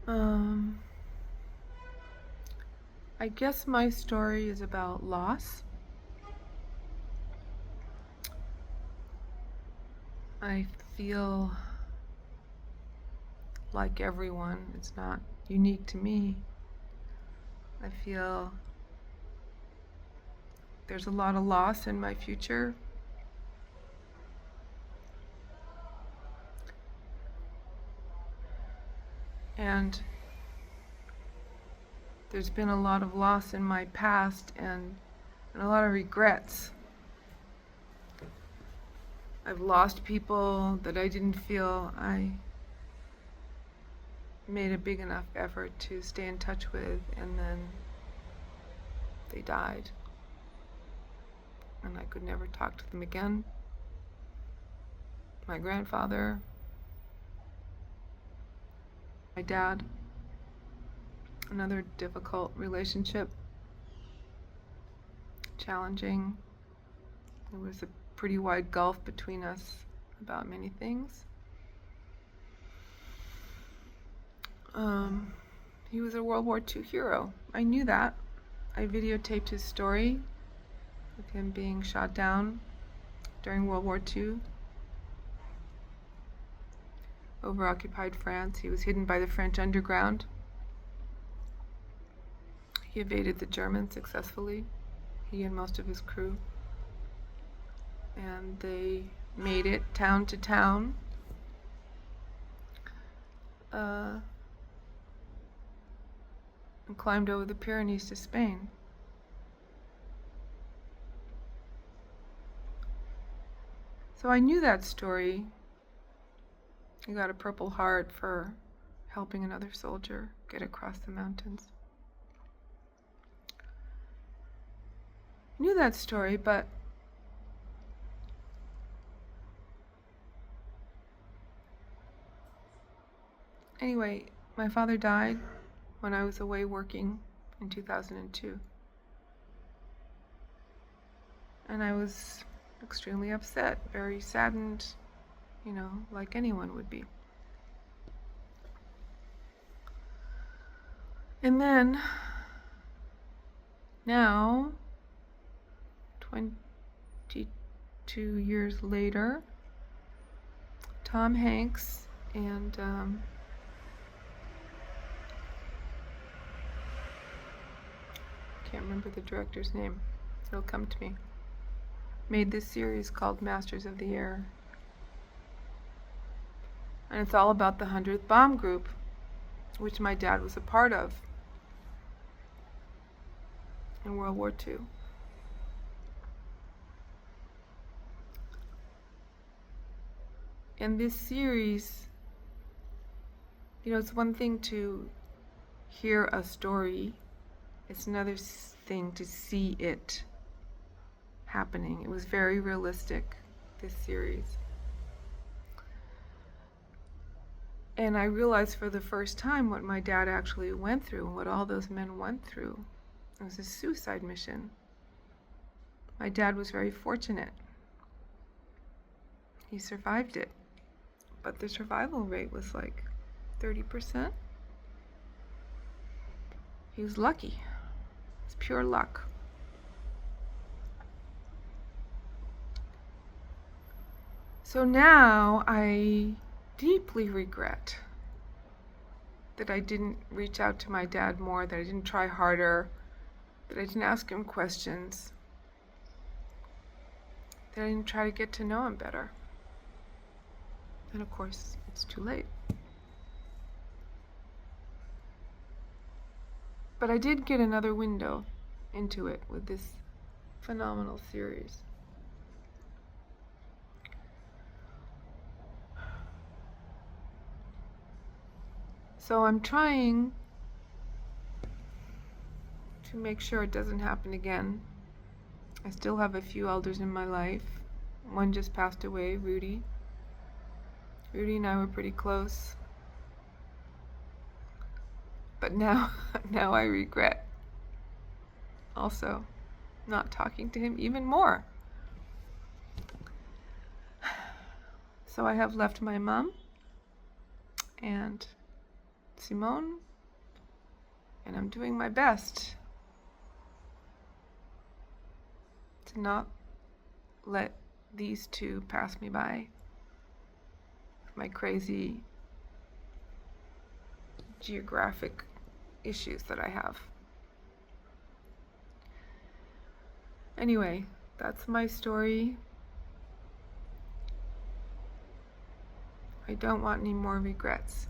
Um, I guess my story is about loss. I feel like everyone, it's not unique to me. I feel there's a lot of loss in my future. And there's been a lot of loss in my past and a lot of regrets. I've lost people that I didn't feel I made a big enough effort to stay in touch with, and then they died. And I could never talk to them again. My grandfather, my dad, another difficult relationship, challenging. There was a pretty wide gulf between us about many things. He was a World War II hero. I knew that. I videotaped his story of him being shot down during World War II over occupied France. He was hidden by the French underground. He evaded the Germans successfully, he and most of his crew. And they made it town to town. And climbed over the Pyrenees to Spain. So I knew that story. He got a Purple Heart for helping another soldier get across the mountains. I knew that story, but anyway, my father died when I was away working in 2002. And I was extremely upset, very saddened, like anyone would be. And then, now, 22 years later, Tom Hanks and can't remember the director's name, it'll come to me, made this series called Masters of the Air. And it's all about the 100th Bomb Group, which my dad was a part of in World War II. And this series, it's one thing to hear a story, it's another thing to see it happening. It was very realistic, this series. And I realized for the first time what my dad actually went through and what all those men went through. It was a suicide mission. My dad was very fortunate. He survived it. But the survival rate was like 30%. He was lucky. It's pure luck. So now I deeply regret that I didn't reach out to my dad more, that I didn't try harder, that I didn't ask him questions, that I didn't try to get to know him better. And of course, it's too late. But I did get another window into it with this phenomenal series. So I'm trying to make sure it doesn't happen again. I still have a few elders in my life. One just passed away, Rudy. Rudy and I were pretty close. But now I regret also not talking to him even more. So I have left my mom and Simone, and I'm doing my best to not let these two pass me by. My crazy geographic issues that I have. Anyway, that's my story. I don't want any more regrets.